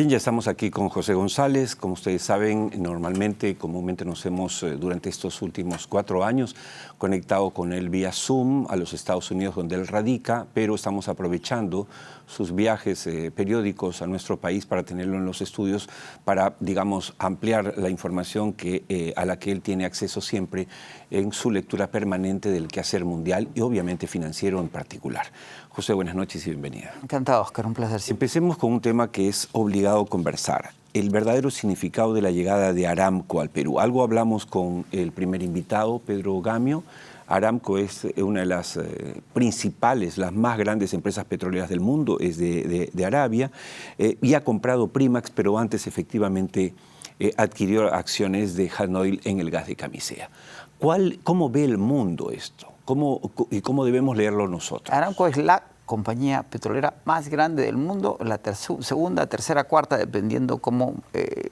Bien, ya estamos aquí con José González. Como ustedes saben, comúnmente nos hemos, durante estos últimos 4 años, conectado con él vía Zoom a los Estados Unidos, donde él radica, pero estamos aprovechando sus viajes periódicos a nuestro país para tenerlo en los estudios, para, digamos, ampliar la información a la que él tiene acceso siempre en su lectura permanente del quehacer mundial y obviamente financiero en particular. José, buenas noches y bienvenida. Encantado, Oscar, un placer. Empecemos con un tema que es obligado conversar, el verdadero significado de la llegada de Aramco al Perú. Algo hablamos con el primer invitado, Pedro Gamio. Aramco es una de las principales, las más grandes empresas petroleras del mundo, es de Arabia, y ha comprado Primax, pero antes efectivamente adquirió acciones de Hanoil en el gas de Camisea. ¿Cómo ve el mundo esto? ¿Cómo debemos leerlo nosotros? Aramco es la compañía petrolera más grande del mundo, la segunda, tercera, cuarta, dependiendo cómo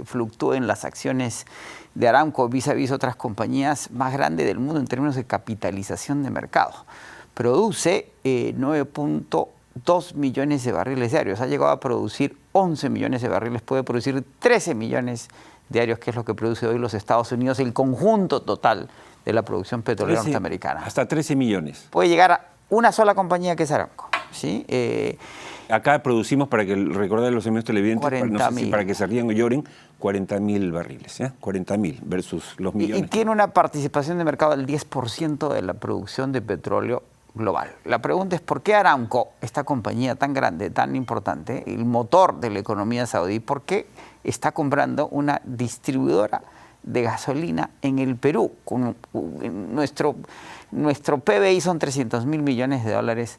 fluctúen las acciones de Aramco vis-a-vis otras compañías más grandes del mundo en términos de capitalización de mercado. Produce 9.2 millones de barriles diarios, ha llegado a producir 11 millones de barriles, puede producir 13 millones diarios, que es lo que produce hoy los Estados Unidos, el conjunto total de la producción petrolera norteamericana. Hasta 13 millones. Puede llegar a una sola compañía que es Aramco. ¿Sí? Acá producimos, para que recordar a los amigos televidentes, no sé si para que se rían o lloren, 40.000 barriles, 40.000 versus los millones. Y tiene una participación de mercado del 10% de la producción de petróleo global. La pregunta es, ¿por qué Aramco, esta compañía tan grande, tan importante, el motor de la economía saudí, por qué está comprando una distribuidora de gasolina en el Perú? Nuestro PBI son 300.000 millones de dólares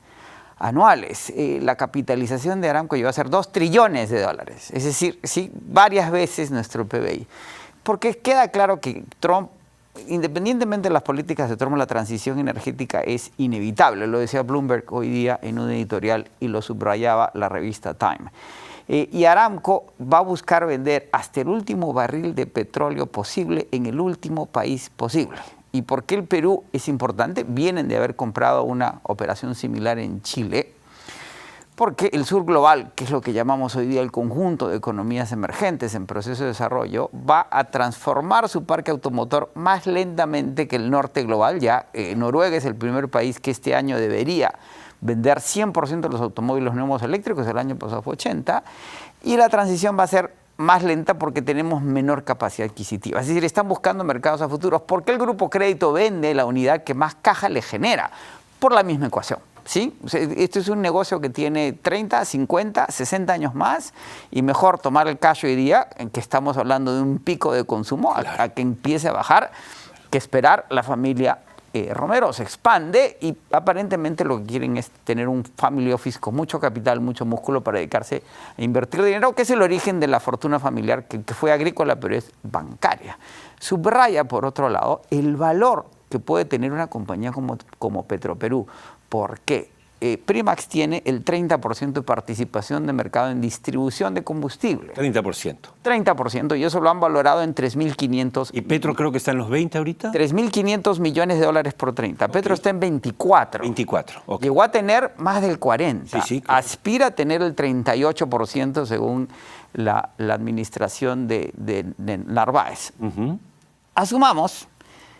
anuales. La capitalización de Aramco llegó a ser 2 trillones de dólares. Es decir, sí, varias veces nuestro PBI. Porque queda claro que Trump, independientemente de las políticas de Trump, la transición energética es inevitable. Lo decía Bloomberg hoy día en un editorial y lo subrayaba la revista Time. Y Aramco va a buscar vender hasta el último barril de petróleo posible en el último país posible. ¿Y por qué el Perú es importante? Vienen de haber comprado una operación similar en Chile, porque el sur global, que es lo que llamamos hoy día el conjunto de economías emergentes en proceso de desarrollo, va a transformar su parque automotor más lentamente que el norte global. Ya Noruega es el primer país que este año debería vender 100% de los automóviles nuevos eléctricos, el año pasado fue 80%, y la transición va a ser más lenta porque tenemos menor capacidad adquisitiva. Es decir, están buscando mercados a futuros. ¿Por qué el Grupo Crédito vende la unidad que más caja le genera? Por la misma ecuación, ¿sí? O sea, esto es un negocio que tiene 30, 50, 60 años más, y mejor tomar el cash hoy día, en que estamos hablando de un pico de consumo, claro, a que empiece a bajar, que esperar. La familia Romero se expande y aparentemente lo que quieren es tener un family office con mucho capital, mucho músculo para dedicarse a invertir dinero, que es el origen de la fortuna familiar, que fue agrícola pero es bancaria. Subraya, por otro lado, el valor que puede tener una compañía como Petroperú. ¿Por qué? Primax tiene el 30% de participación de mercado en distribución de combustible. 30%. 30%, y eso lo han valorado en 3.500. ¿Y Petro creo que está en los 20 ahorita? 3.500 millones de dólares por 30. Okay. Petro está en 24. 24, ok. Llegó a tener más del 40. Sí, claro. Aspira a tener el 38% según la administración de Narváez. Asumamos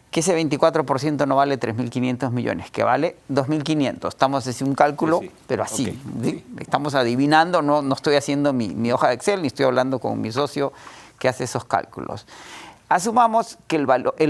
que ese 24% no vale 3.500 millones, que vale 2.500. Estamos haciendo un cálculo, sí, pero así. Okay, ¿sí? Estamos adivinando, no estoy haciendo mi hoja de Excel, ni estoy hablando con mi socio que hace esos cálculos. Asumamos que el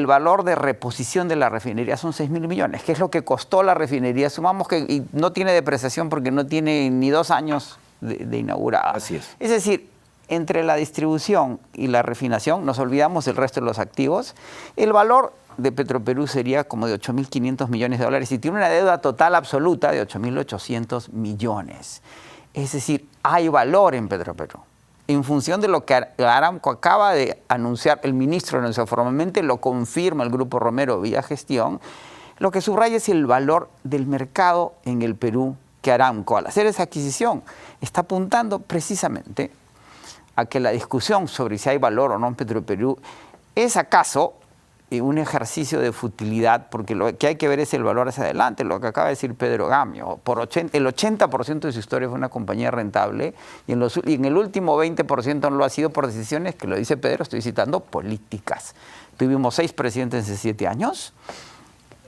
valor de reposición de la refinería son 6.000 millones, que es lo que costó la refinería. Asumamos que no tiene depreciación porque no tiene ni 2 años de inaugurada. Así es. Es decir, entre la distribución y la refinación, nos olvidamos del resto de los activos, el valor de Petroperú sería como de 8.500 millones de dólares y tiene una deuda total absoluta de 8.800 millones. Es decir, hay valor en Petroperú. En función de lo que Aramco acaba de anunciar, el ministro anunció formalmente, lo confirma el Grupo Romero vía gestión, lo que subraya es el valor del mercado en el Perú, que Aramco, al hacer esa adquisición, está apuntando precisamente a que la discusión sobre si hay valor o no en Petroperú es acaso un ejercicio de futilidad, porque lo que hay que ver es el valor hacia adelante, lo que acaba de decir Pedro Gamio. El 80% de su historia fue una compañía rentable y en el último 20% no lo ha sido por decisiones, que lo dice Pedro, estoy citando, políticas. Tuvimos 6 presidentes en 7 años.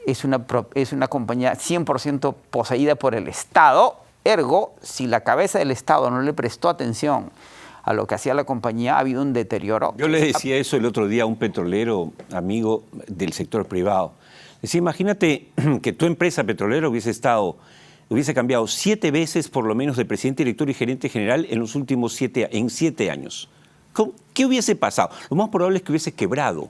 Es una compañía 100% poseída por el Estado. Ergo, si la cabeza del Estado no le prestó atención a lo que hacía la compañía, ha habido un deterioro. Yo le decía eso el otro día a un petrolero amigo del sector privado. Decía, imagínate que tu empresa petrolera hubiese cambiado 7 veces por lo menos de presidente, director y gerente general en los últimos 7 años. ¿Qué hubiese pasado? Lo más probable es que hubiese quebrado.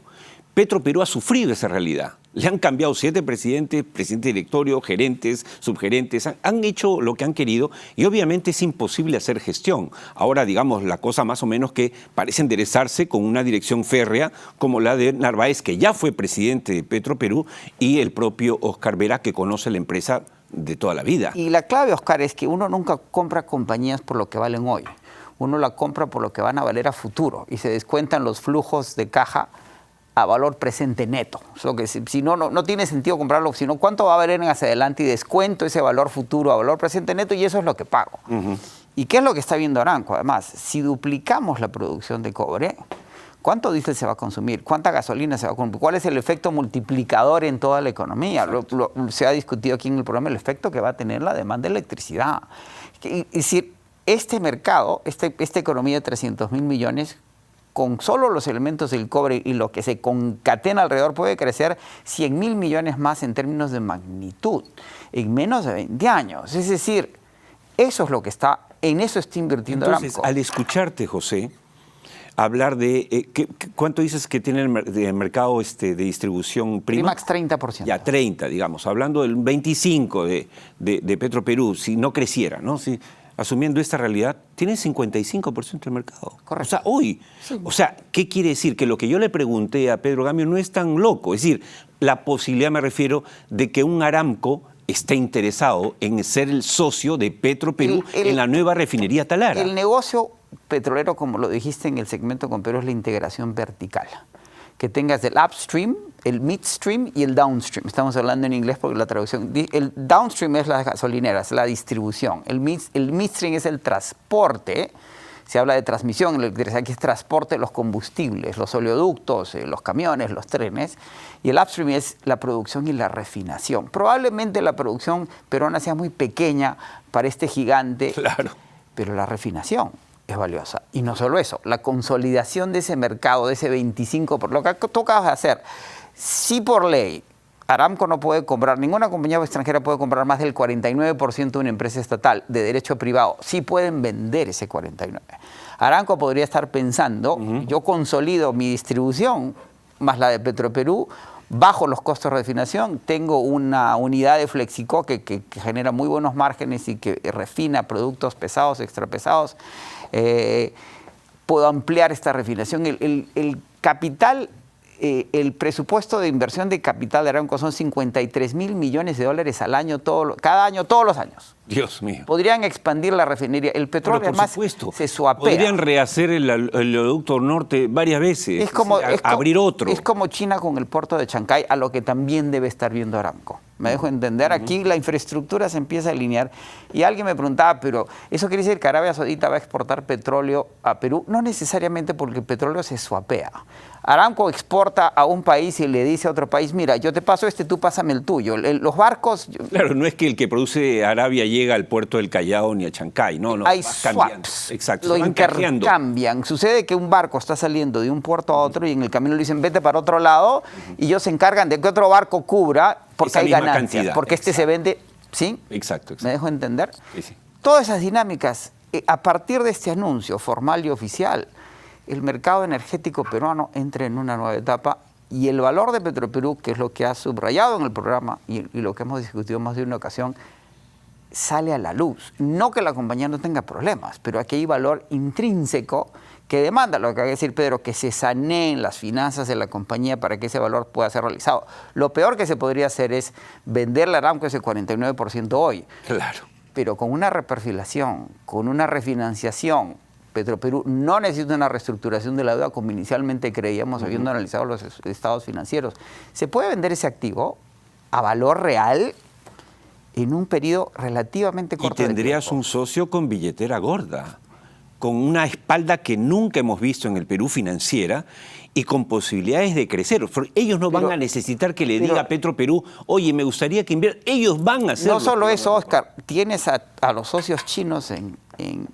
Petroperú ha sufrido esa realidad. Le han cambiado 7 presidentes, presidente directorio, gerentes, subgerentes, han hecho lo que han querido y obviamente es imposible hacer gestión. Ahora, digamos, la cosa más o menos que parece enderezarse con una dirección férrea como la de Narváez, que ya fue presidente de Petroperú, y el propio Oscar Vera, que conoce la empresa de toda la vida. Y la clave, Oscar, es que uno nunca compra compañías por lo que valen hoy. Uno la compra por lo que van a valer a futuro y se descuentan los flujos de caja a valor presente neto. So que si no tiene sentido comprarlo, sino cuánto va a valer hacia adelante y descuento ese valor futuro a valor presente neto y eso es lo que pago. ¿Y qué es lo que está viendo Aramco? Además, si duplicamos la producción de cobre, ¿cuánto diésel se va a consumir? ¿Cuánta gasolina se va a consumir? ¿Cuál es el efecto multiplicador en toda la economía? Se ha discutido aquí en el programa el efecto que va a tener la demanda de electricidad. Es decir, este mercado, esta economía de 300.000 millones, con solo los elementos del cobre y lo que se concatena alrededor, puede crecer 100.000 millones más en términos de magnitud en menos de 20 años. Es decir, eso es lo que en eso está invirtiendo Aramco. Entonces, al escucharte, José, hablar de... ¿cuánto dices que tiene el mercado de distribución prima? Primax 30%. Ya, 30, digamos. Hablando del 25 de Petroperú, si no creciera, ¿no? Si, asumiendo esta realidad, tiene 55% del mercado. Correcto. O sea, hoy. Sí. O sea, ¿qué quiere decir? Que lo que yo le pregunté a Pedro Gamio no es tan loco. Es decir, la posibilidad, me refiero, de que un Aramco esté interesado en ser el socio de Petroperú en la nueva refinería Talara. El negocio petrolero, como lo dijiste en el segmento con Perú, es la integración vertical. Que tengas el upstream, el midstream y el downstream. Estamos hablando en inglés porque la traducción... El downstream es las gasolineras, la distribución. El midstream es el transporte. Se habla de transmisión en la electricidad, que es transporte de los combustibles, los oleoductos, los camiones, los trenes. Y el upstream es la producción y la refinación. Probablemente la producción peruana sea muy pequeña para este gigante, claro, pero la refinación es valiosa. Y no solo eso, la consolidación de ese mercado, de ese 25%, por lo que tú acabas de hacer. Si por ley Aramco no puede comprar, ninguna compañía extranjera puede comprar más del 49% de una empresa estatal de derecho privado, sí pueden vender ese 49%. Aramco podría estar pensando, yo consolido mi distribución, más la de Petroperú, bajo los costos de refinación, tengo una unidad de Flexico que genera muy buenos márgenes y que refina productos pesados, extrapesados. Puedo ampliar esta refinación. El capital, el presupuesto de inversión de capital de Aramco son 53.000 millones de dólares al año, cada año, todos los años. Dios mío. Podrían expandir la refinería. El petróleo, además, se suapea. Podrían rehacer el oleoducto norte varias veces. Abrir otro. Es como China con el puerto de Chancay, a lo que también debe estar viendo Aramco. ¿Me dejo entender? Aquí la infraestructura se empieza a alinear. Y alguien me preguntaba, pero ¿eso quiere decir que Arabia Saudita va a exportar petróleo a Perú? No necesariamente, porque el petróleo se suapea. Aramco exporta a un país y le dice a otro país, mira, yo te paso tú pásame el tuyo. Los barcos... Claro, no es que el que produce Arabia llega al puerto del Callao ni a Chancay, no. Hay swaps, exacto, lo intercambian. Sucede que un barco está saliendo de un puerto a otro y en el camino le dicen, vete para otro lado, y ellos se encargan de que otro barco cubra, porque hay ganancias, porque se vende... ¿Sí? Exacto. ¿Me dejo entender? Sí. Todas esas dinámicas, a partir de este anuncio formal y oficial, el mercado energético peruano entra en una nueva etapa y el valor de Petroperú, que es lo que ha subrayado en el programa y lo que hemos discutido más de una ocasión, sale a la luz. No que la compañía no tenga problemas, pero aquí hay valor intrínseco que demanda, lo que acaba de decir Pedro, que se saneen las finanzas de la compañía para que ese valor pueda ser realizado. Lo peor que se podría hacer es venderle a Aramco ese 49% hoy. Claro. Pero con una reperfilación, con una refinanciación, Petroperú no necesita una reestructuración de la deuda como inicialmente creíamos, habiendo analizado los estados financieros. ¿Se puede vender ese activo a valor real en un periodo relativamente corto y tendrías de tiempo? un socio con billetera gorda, con una espalda que nunca hemos visto en el Perú financiera y con posibilidades de crecer. Ellos no van a necesitar que le diga a Petroperú, oye, me gustaría que invierta. Ellos van a hacerlo. No solo eso, Oscar, tienes a los socios chinos en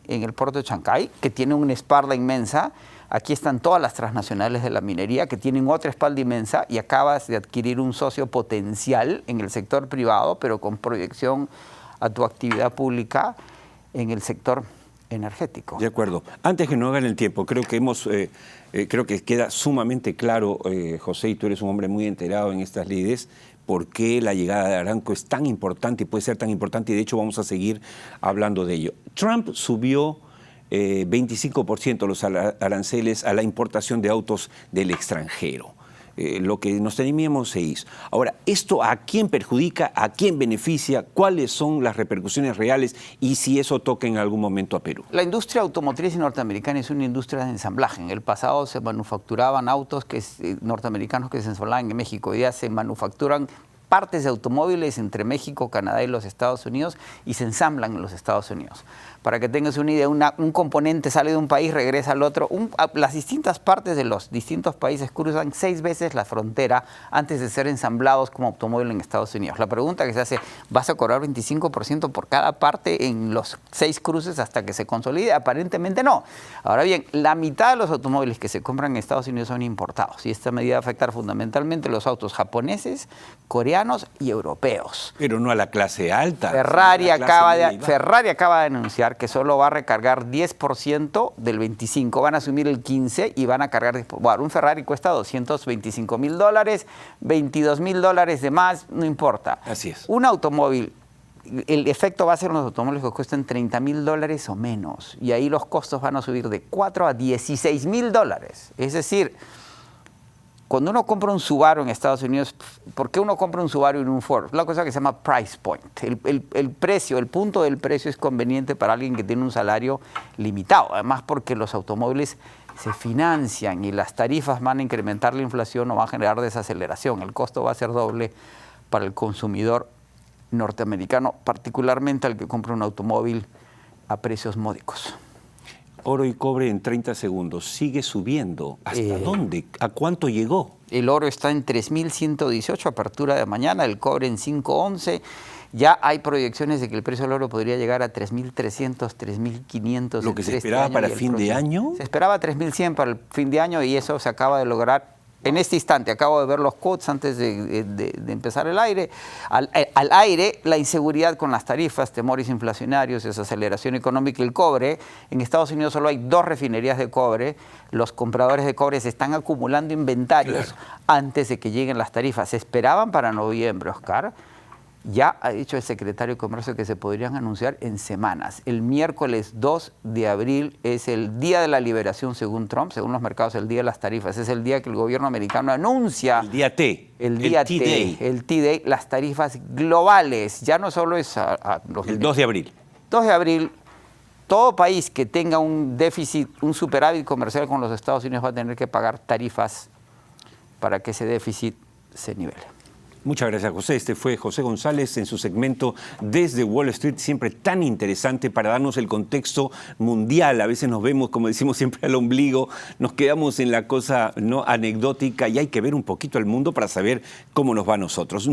el puerto de Chancay, que tienen una espalda inmensa. Aquí están todas las transnacionales de la minería, que tienen otra espalda inmensa, y acabas de adquirir un socio potencial en el sector privado, pero con proyección a tu actividad pública en el sector energético. De acuerdo. Antes que no hagan el tiempo, creo que queda sumamente claro, José, y tú eres un hombre muy enterado en estas lides, por qué la llegada de Aramco es tan importante y puede ser tan importante, y de hecho vamos a seguir hablando de ello. Trump subió 25% los aranceles a la importación de autos del extranjero. Lo que nos temíamos se hizo. Ahora, ¿esto a quién perjudica, a quién beneficia? ¿Cuáles son las repercusiones reales y si eso toca en algún momento a Perú? La industria automotriz norteamericana es una industria de ensamblaje. En el pasado se manufacturaban autos norteamericanos que se ensamblaban en México. Hoy día se manufacturan partes de automóviles entre México, Canadá y los Estados Unidos y se ensamblan en los Estados Unidos. Para que tengas una idea, un componente sale de un país, regresa al otro. Las distintas partes de los distintos países cruzan 6 veces la frontera antes de ser ensamblados como automóvil en Estados Unidos. La pregunta que se hace, ¿vas a cobrar 25% por cada parte en los 6 cruces hasta que se consolide? Aparentemente no. Ahora bien, la mitad de los automóviles que se compran en Estados Unidos son importados y esta medida va a afectar fundamentalmente los autos japoneses, coreanos y europeos. Pero no a la clase alta. Ferrari acaba de anunciar que solo va a recargar 10% del 25%, van a asumir el 15% y van a cargar. Bueno, un Ferrari cuesta $225,000, $22,000 de más, no importa. Así es. Un automóvil, el efecto va a ser en los automóviles que cuesten $30,000 o menos, y ahí los costos van a subir de $4,000 a $16,000. Es decir, cuando uno compra un Subaru en Estados Unidos, ¿por qué uno compra un Subaru y no un Ford? Es una cosa que se llama price point. El precio, el punto del precio es conveniente para alguien que tiene un salario limitado. Además, porque los automóviles se financian y las tarifas van a incrementar la inflación o van a generar desaceleración. El costo va a ser doble para el consumidor norteamericano, particularmente al que compra un automóvil a precios módicos. Oro y cobre en 30 segundos. ¿Sigue subiendo? ¿Hasta dónde? ¿A cuánto llegó? El oro está en 3.118, apertura de mañana, el cobre en 5.11. Ya hay proyecciones de que el precio del oro podría llegar a 3.300, 3.500. ¿Lo que se esperaba para fin de año? Se esperaba 3.100 para el fin de año y eso se acaba de lograr en este instante. Acabo de ver los quotes antes de empezar el aire. Al aire, la inseguridad con las tarifas, temores inflacionarios, desaceleración económica y el cobre. En Estados Unidos solo hay 2 refinerías de cobre. Los compradores de cobre se están acumulando inventarios antes de que lleguen las tarifas. Se esperaban para noviembre, Oscar. Ya ha dicho el secretario de Comercio que se podrían anunciar en semanas. El miércoles 2 de abril es el día de la liberación según Trump, según los mercados, el día de las tarifas. Es el día que el gobierno americano anuncia. El día T. El día T. El T-Day, las tarifas globales. Ya no solo es el 2 de abril. 2 de abril, todo país que tenga un déficit, un superávit comercial con los Estados Unidos va a tener que pagar tarifas para que ese déficit se nivele. Muchas gracias, José. Este fue José González en su segmento Desde Wall Street, siempre tan interesante para darnos el contexto mundial. A veces nos vemos, como decimos siempre, al ombligo, nos quedamos en la cosa no anecdótica y hay que ver un poquito el mundo para saber cómo nos va a nosotros.